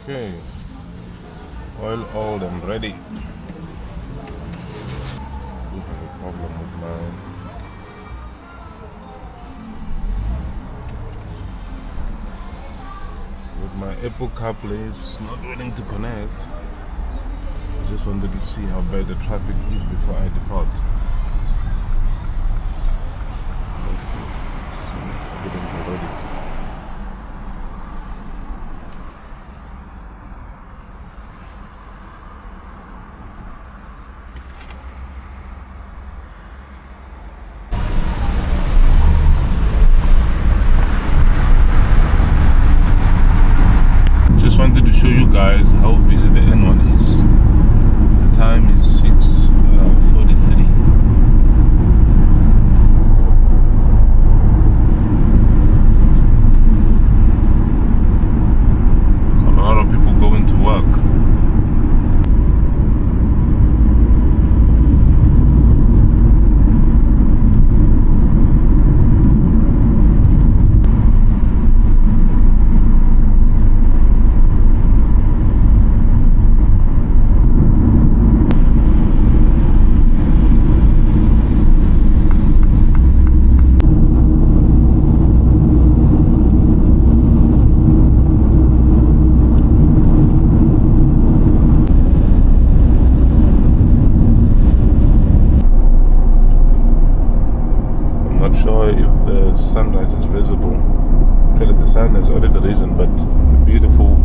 Okay, oil oiled and ready. Do have a problem with my Apple CarPlay. It's not willing to connect. I just wanted to see how bad the traffic is before I depart. Already. Just wanted to show you guys how busy the N1 is. The time is 6:43. A lot of people going to work. Not sure if the sunrise is visible. Clearly the sun has already risen, but the beautiful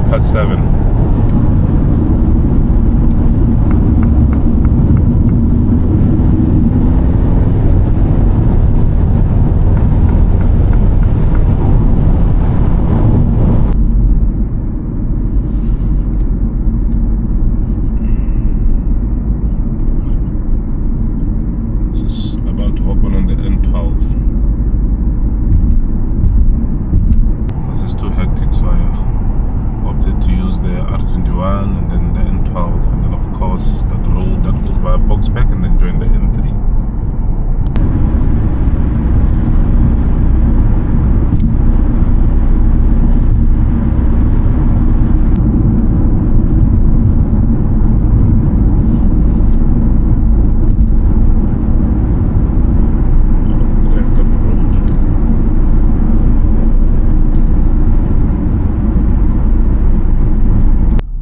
past 7. Just about to hop on the N12 because it's too hectic, so I opted to use the R21 and then the N12 and then of course that road that goes via Boxback and then join the N3.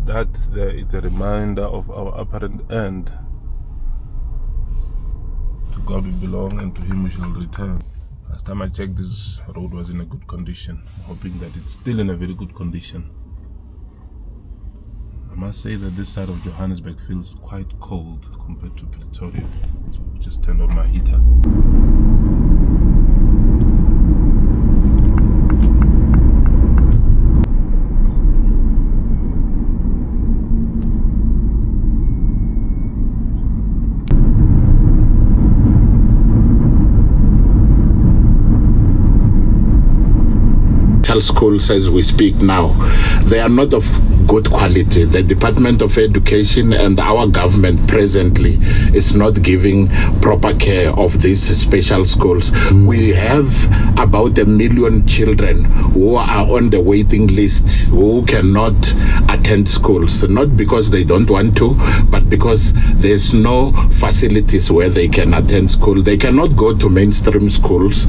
That there is a reminder of our apparent end. To God we belong and to Him we shall return. Last time I checked, this road was in a good condition. I'm hoping that it's still in a very good condition. I must say that this side of Johannesburg feels quite cold compared to Pretoria. So I've just turned on my heater. Schools as we speak now, they are not of good quality. The Department of Education and our government presently is not giving proper care of these special schools. We have about 1 million children who are on the waiting list who cannot attend schools, not because they don't want to, but because there's no facilities where they can attend school. They cannot go to mainstream schools.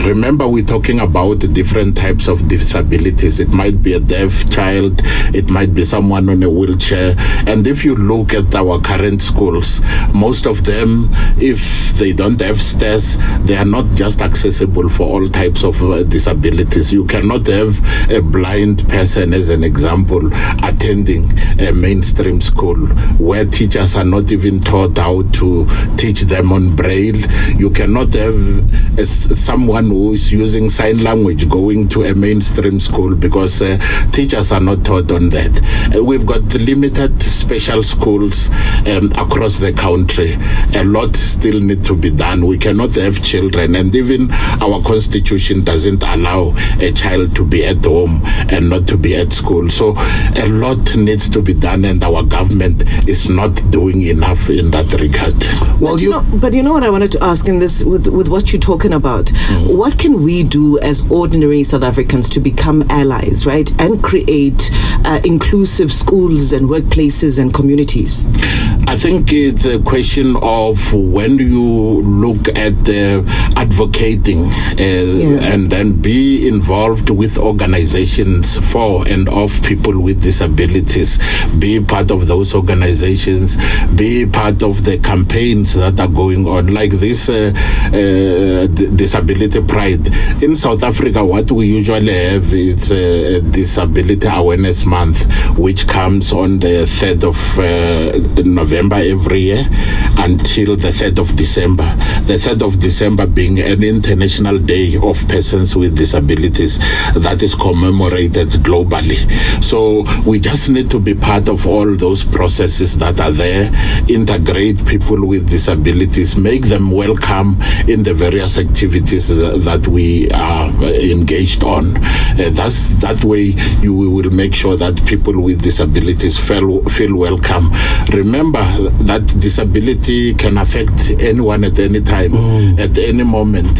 Remember, we're talking about different types of with disabilities. It might be a deaf child, it might be someone on a wheelchair. And if you look at our current schools, most of them, if they don't have stairs, they are not just accessible for all types of disabilities. You cannot have a blind person, as an example, attending a mainstream school where teachers are not even taught how to teach them on Braille. You cannot have someone who is using sign language going to a mainstream school because teachers are not taught on that. We've got limited special schools across the country. A lot still need to be done. We cannot have children, and even our constitution doesn't allow a child to be at home and not to be at school. So a lot needs to be done, and our government is not doing enough in that regard. Well, but you know what I wanted to ask in this, with what you're talking about, what can we do as ordinary South Africans to become allies, right, and create inclusive schools and workplaces and communities? I think it's a question of when you look at advocating and then be involved with organizations for and of people with disabilities, be part of those organizations, be part of the campaigns that are going on, like this Disability Pride. In South Africa, what we usually have is a Disability Awareness Month, which comes on the 3rd of November every year until the 3rd of December. The 3rd of December being an International Day of Persons with Disabilities that is commemorated globally. So we just need to be part of all those processes that are there, integrate people with disabilities, make them welcome in the various activities that we are engaged on. That way you will make sure that people with disabilities feel welcome. Remember that disability can affect anyone at any time, at any moment.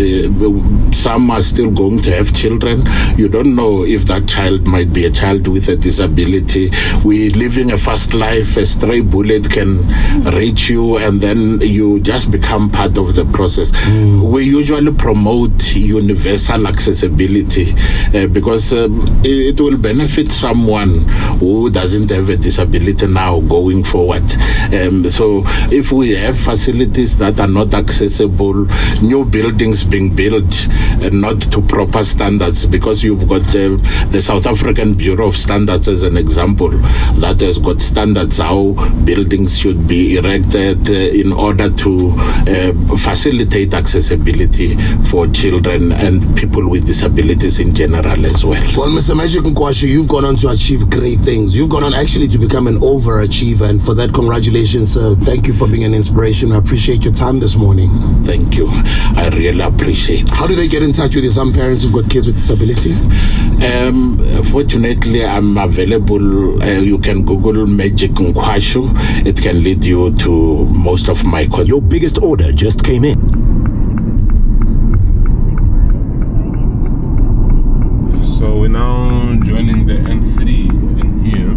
Some are still going to have children. You don't know if that child might be a child with a disability. We're living a fast life. A stray bullet can reach you, and then you just become part of the process. We usually promote universal accessibility because it will benefit someone who doesn't have a disability now going forward. So if we have facilities that are not accessible, new buildings being built not to proper standards, because you've got the South African Bureau of Standards as an example that has got standards how buildings should be erected in order to facilitate accessibility for children and people with disabilities in general as well. Well, Mr. Magic Nkwashu, you've gone on to achieve great things. You've gone on actually to become an overachiever, and for that, congratulations, sir. Thank you for being an inspiration. I appreciate your time this morning. Thank you. I really appreciate it. How do they get in touch with you? Some parents who've got kids with disability? Fortunately, I'm available. You can Google Magic Nkwashu. It can lead you to most of my contacts. Your biggest order just came in. So we're now joining the N3 in here.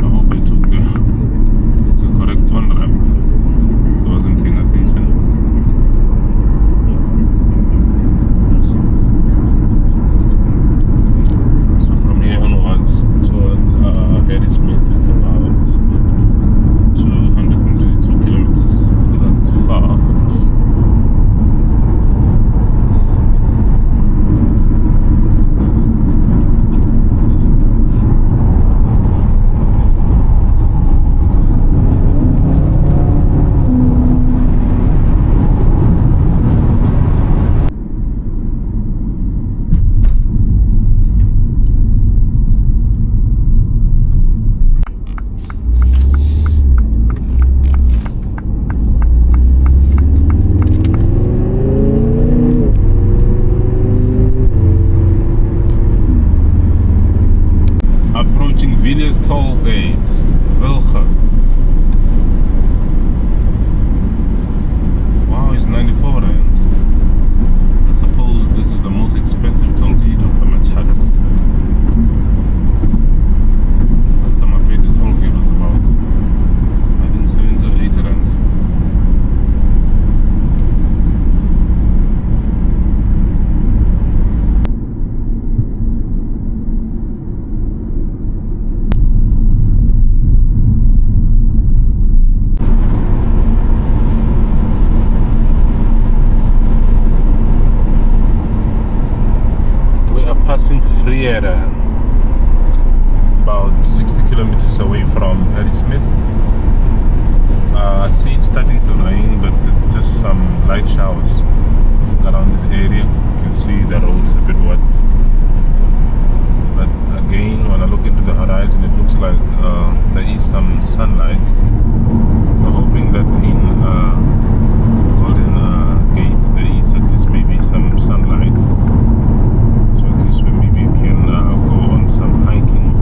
I hope I took the correct on-ramp. I wasn't paying attention. So from here onwards towards Harrismith, it's about 222 kilometers. That's far. Approaching Villiers toll gate, Wilge. Wow, it's 94 rand. I suppose this is the most expensive toll gate after Machado. Last time I paid this toll gate was about, I think, 7 to 8 rand. here about 60 kilometers away from Harrismith. I see it's starting to rain, but it's just some light showers. I think around this area you can see the road is a bit wet, but again when I look into the horizon it looks like there is some sunlight, so hoping that in Golden Gate there is at least maybe some sunlight, so at least we maybe can go on some hiking.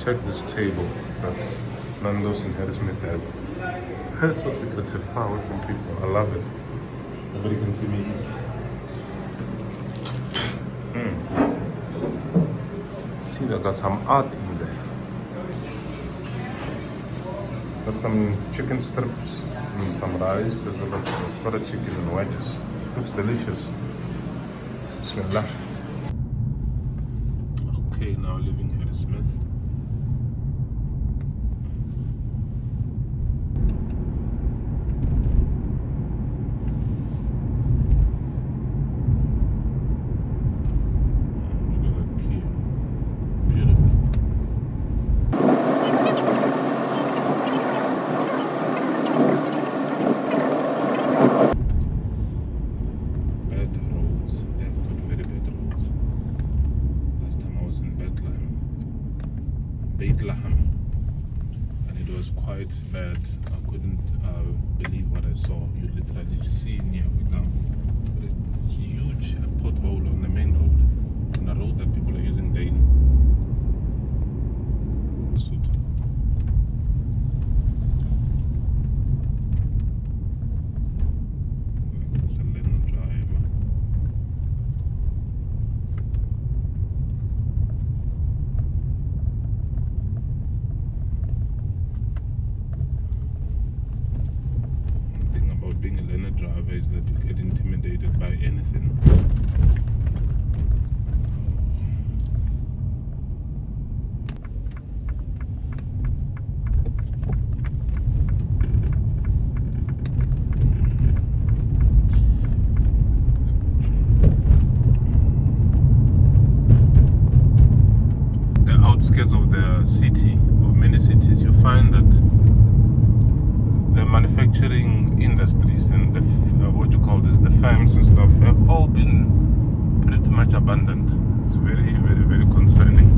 Check this table that Nando's in Harrismith has. It's so secretive, far away from people. I love it. Nobody can see me eat. See, they got some art in there. Got some chicken strips and some rice, as well as quarter chicken and wedges. Looks delicious. Bismillah. Okay, now leaving Harrismith. And it was quite bad. I couldn't believe what I saw. You literally just see in here, for example, it's a huge pothole on the main road, on a road that people are using daily. It's a little driver. Being a learner driver is that you get intimidated by anything. The outskirts of the city, of many cities, you find that the manufacturing industries and the what you call this, the farms and stuff, have all been pretty much abandoned. It's very, very, very concerning.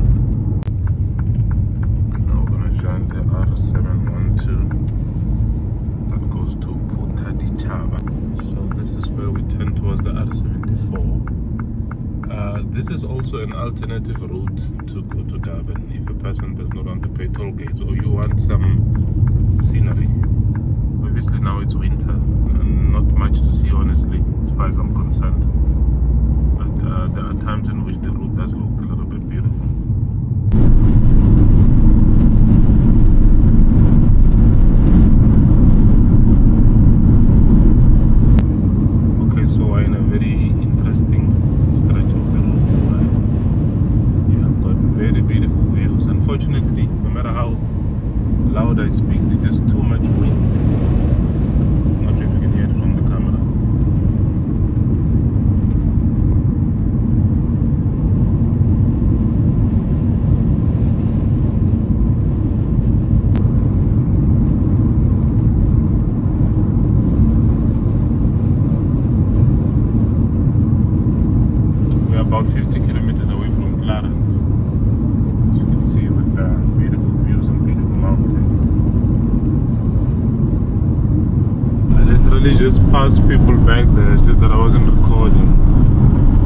Now we're gonna join the R712 that goes to Putadichaba. So this is where we turn towards the R74. This is also an alternative route to go to Durban if a person does not want to pay toll gates or you want some scenery. Obviously now it's winter and not much to see, honestly, as far as I'm concerned. But there are times in which the route does look a little bit beautiful. quickly, no matter how loud I speak. There's just too much wind. I'm not sure if you can hear it from the camera. We're about 50 kilometers away from Highlands, as you can see, with beautiful views and beautiful mountains. I literally just passed people back there. It's just that I wasn't recording.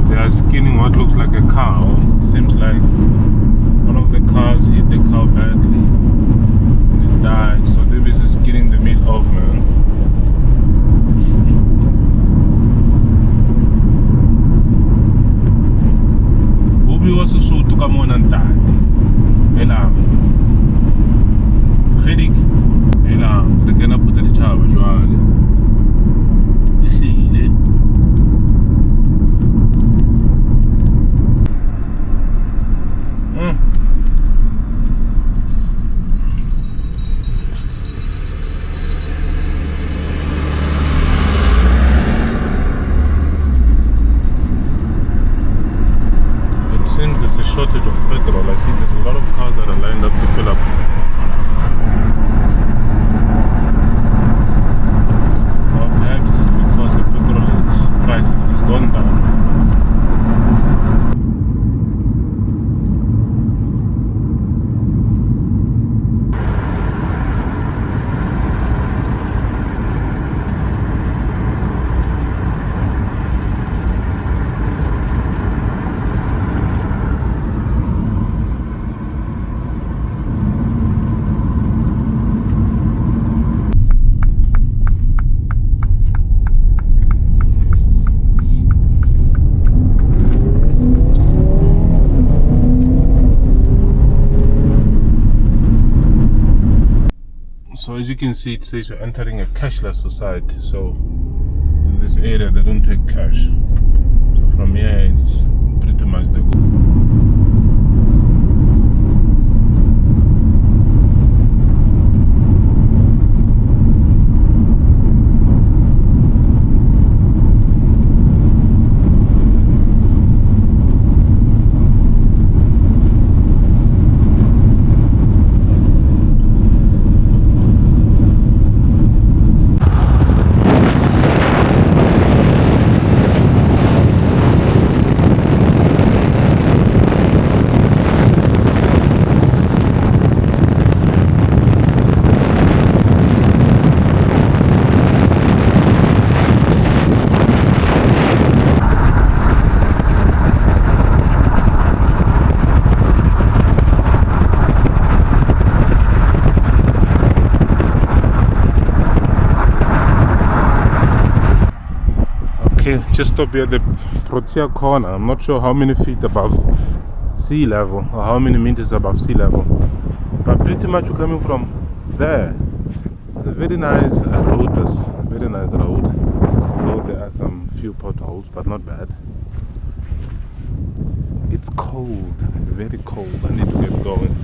They are skinning what looks like a cow. It seems like one of the cars hit the cow badly and it died. So they're busy skinning the meat off, man. Ubi wasu so tuka mona ntate. Ela. Gedik. Ela, re kena puta di chaba jwale. Ehlile. Seems there's a shortage of petrol. I see there's a lot of cars that are lined up to fill up. Or perhaps it's because the petrol price has just gone down. So as you can see, it says you're entering a cashless society. So in this area they don't take cash. So from here it's pretty much the goal. Okay, just stop here at the Pretoria corner. I'm not sure how many feet above sea level or how many meters above sea level, but pretty much we're coming from there. It's a very nice road. This very nice road. Though there are some few potholes, but not bad. It's cold, very cold. I need to get going.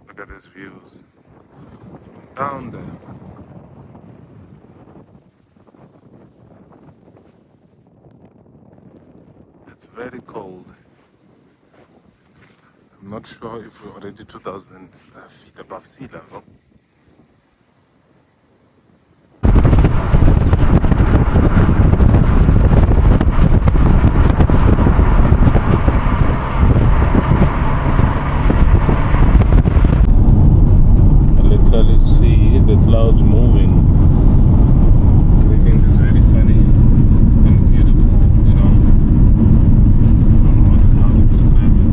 Look at these views down there. It's very cold. I'm not sure if we're already 2,000 feet above sea level. I literally see the clouds moving, creating this very funny and beautiful, you know, I don't know how to describe it.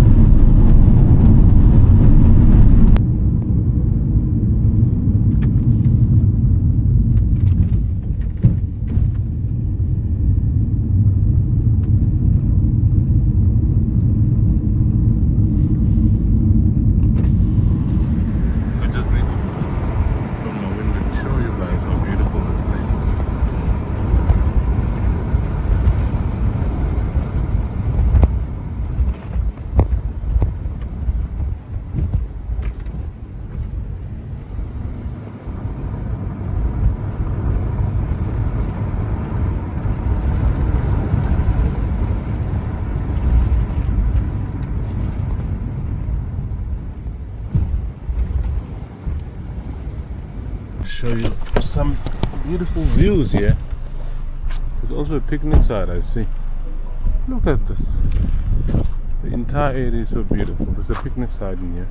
show you some beautiful views here. There's also a picnic side, I see. Look at this. The entire area is so beautiful. There's a picnic side in here.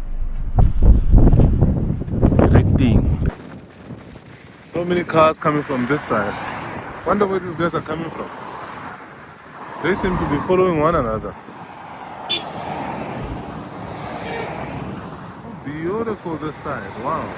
Everything. So many cars coming from this side. Wonder where these guys are coming from. They seem to be following one another. Beautiful this side. Wow.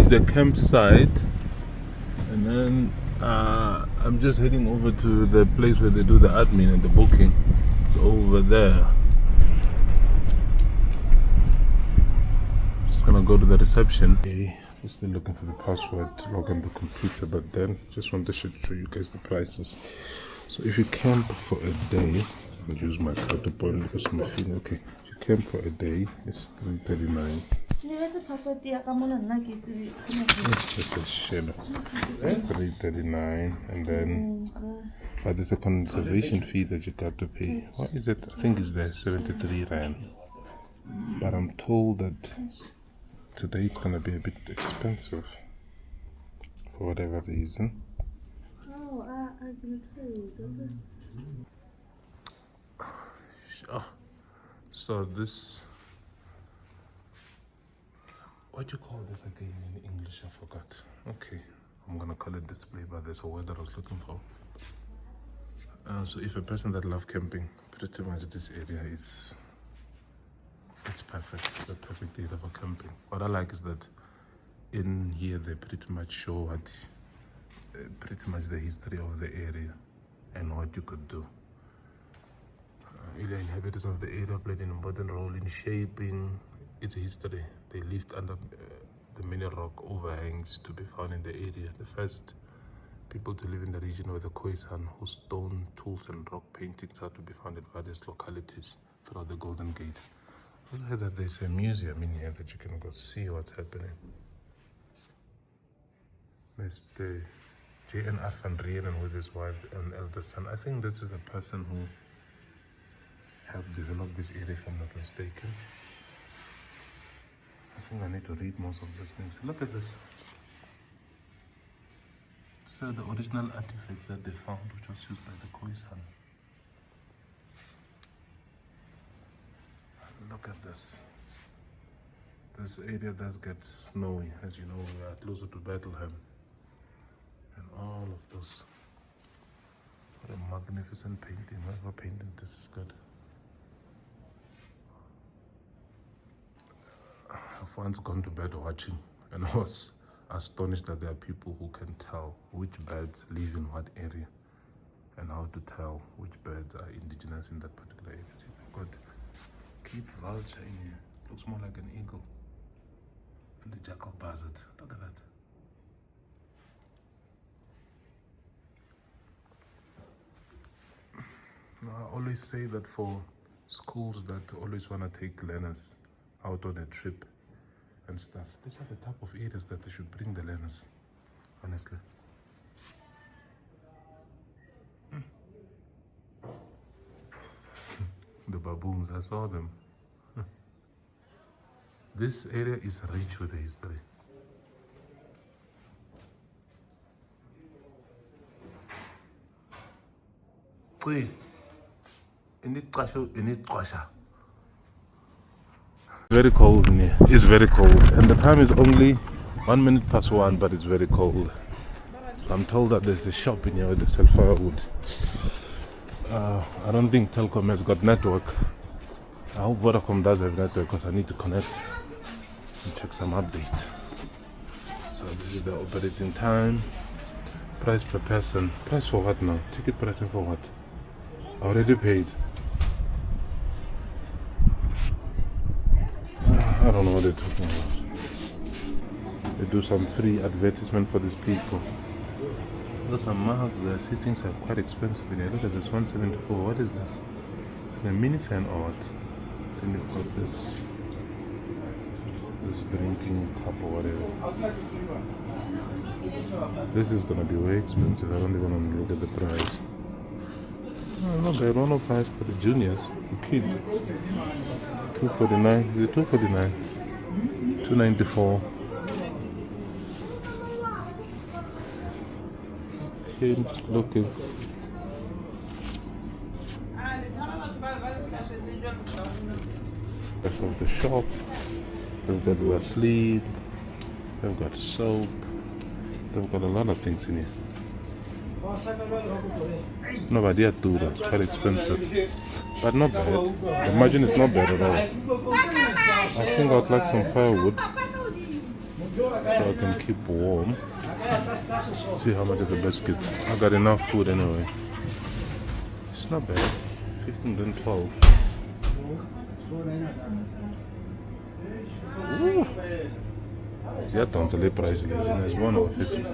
The campsite, and then I'm just heading over to the place where they do the admin and the booking. It's over there. Just gonna go to the reception. Okay, I'm still looking for the password to log on the computer, but then just wanted to show you guys the prices. So if you camp for a day, I'll use my card to point because I'm feeling okay. If you camp for a day, it's $339. It's just a shell. It's $339, and then but there's a conservation fee that you got to pay. What is it? I think it's there, 73 rand. But I'm told that today it's gonna be a bit expensive for whatever reason. So this. What do you call this again in English? I forgot. Okay, I'm gonna call it display, but there's a word that I was looking for. So if a person that loves camping, pretty much this area is it's perfect. It's the perfect area for camping. What I like is that in here they pretty much show what pretty much the history of the area and what you could do. Earlier inhabitants of the area played an important role in shaping its history. They lived under the many rock overhangs to be found in the area. The first people to live in the region were the Khoisan, whose stone tools and rock paintings are to be found at various localities throughout the Golden Gate. I heard that there's a museum in here that you can go see what's happening. There's the J.N.R. van Rienen with his wife and eldest son. I think this is a person who helped develop this area, if I'm not mistaken. I think I need to read most of these things. Look at this. So the original artifacts that they found, which was used by the Khoisan. Look at this. This area does get snowy, as you know. We are closer to Bethlehem. And all of those. What a magnificent painting. Whoever painted this is good. I've once gone to bed watching, and I was astonished that there are people who can tell which birds live in what area and how to tell which birds are indigenous in that particular area. See, they've got Cape vulture in here. Looks more like an eagle. And the jackal buzzard. Look at that. Now, I always say that for schools that always want to take learners out on a trip and stuff, these are the type of areas that they should bring the learners, honestly. The baboons, I saw them. This area is rich with history. Very cold in here. It's very cold, and the time is only 1:01, but it's very cold. I'm told that there's a shop in here where they sell firewood. I don't think Telkom has got network. I hope Vodacom does have network, because I need to connect and check some updates. So this is the operating time. Price per person. Price for what now? Ticket pricing for what? I already paid. I don't know what they're talking about. They do some free advertisement for these people. Those are mugs. I see things are quite expensive in here. Look at this, 174. What is this? A mini fan or what? Then you've got this drinking cup or whatever. This is gonna be way expensive. I don't even want to look at the price. Oh, not bad. 105 for the juniors, the kids. 249. Is it 249? 294. Kids looking. Rest of the shop. They've got Vaseline. They've got soap. They've got a lot of things in here. No, but they are too. That's quite expensive. But not bad. The margin is not bad at all. I think I'd like some firewood so I can keep warm. See how much of the biscuits. I got enough food anyway. It's not bad. 15 then 12. Ooh. Yeah, don't say price is 150.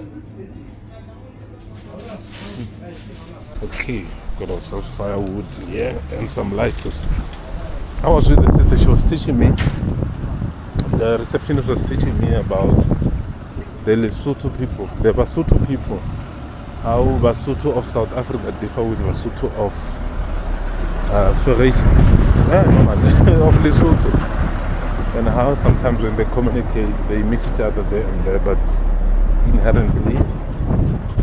Okay, got ourselves firewood, yeah, and some lighters. I was with the sister, she was teaching me, the receptionist was teaching me about the Lesotho people, the Basotho people, how Basotho of South Africa differ with Basotho of of Lesotho, and how sometimes when they communicate they miss each other there and there, but inherently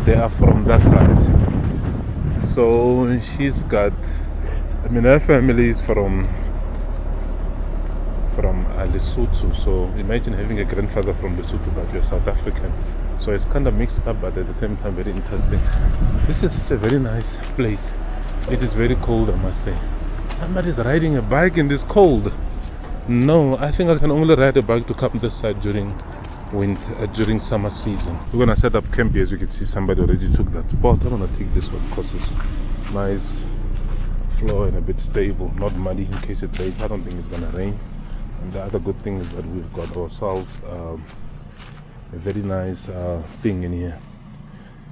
they are from that side. So she's got, I mean, her family is from Lesotho. So imagine having a grandfather from Lesotho, but you're South African. So it's kind of mixed up, but at the same time very interesting. This is such a very nice place. It is very cold, I must say. Somebody's riding a bike in this cold. No, I think I can only ride a bike to come this side during summer season. We're gonna set up camp here. As you can see, somebody already took that spot. I'm gonna take this one because it's nice floor and a bit stable, not muddy in case it rains. I don't think it's gonna rain. And the other good thing is that we've got ourselves a very nice thing in here,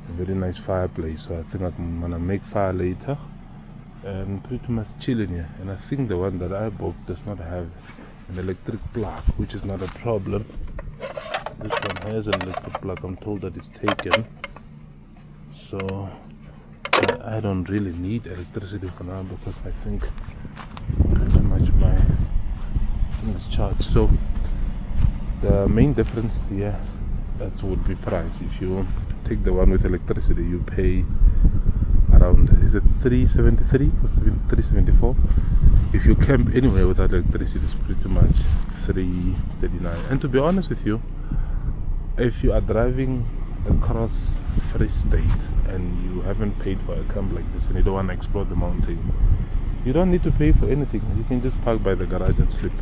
a very nice fireplace. So I think I'm gonna make fire later and pretty much chill in here. And I think the one that I bought does not have an electric plug, which is not a problem. This one has an electric plug. I'm told that it's taken, so I don't really need electricity for now because I think pretty much my thing is charged. So the main difference here, that would be price. If you take the one with electricity, you pay around, is it 373 or 374? If you camp anywhere without electricity, it's pretty much 339. And to be honest with you, if you are driving across Free State and you haven't paid for a camp like this and you don't want to explore the mountains, you don't need to pay for anything. You can just park by the garage and sleep.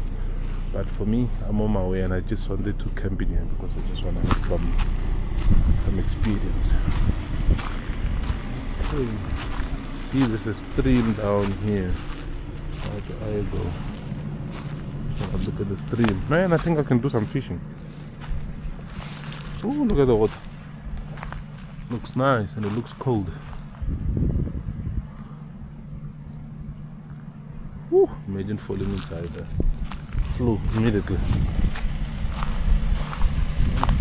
But for me, I'm on my way and I just wanted to camp in here because I just want to have some experience. Okay. See, there's a stream down here. How do I go? Oh, look at the stream. Man, I think I can do some fishing. Oh, look at the water. Looks nice and it looks cold. Woo, imagine falling inside there. Flew immediately.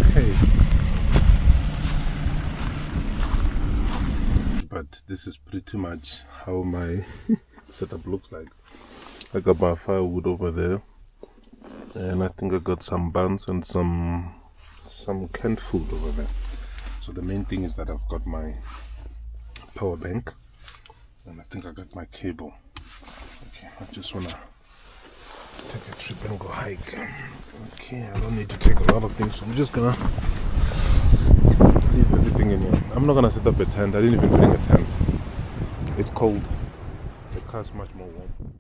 Okay. But this is pretty much how my setup looks like. I got my firewood over there. And I think I got some buns and some canned food over there. So the main thing is that I've got my power bank and I think I got my cable. Okay, I just wanna take a trip and go hike. Okay, I don't need to take a lot of things, so I'm just gonna leave everything in here. I'm not gonna set up a tent. I didn't even bring a tent. It's cold. The car's much more warm.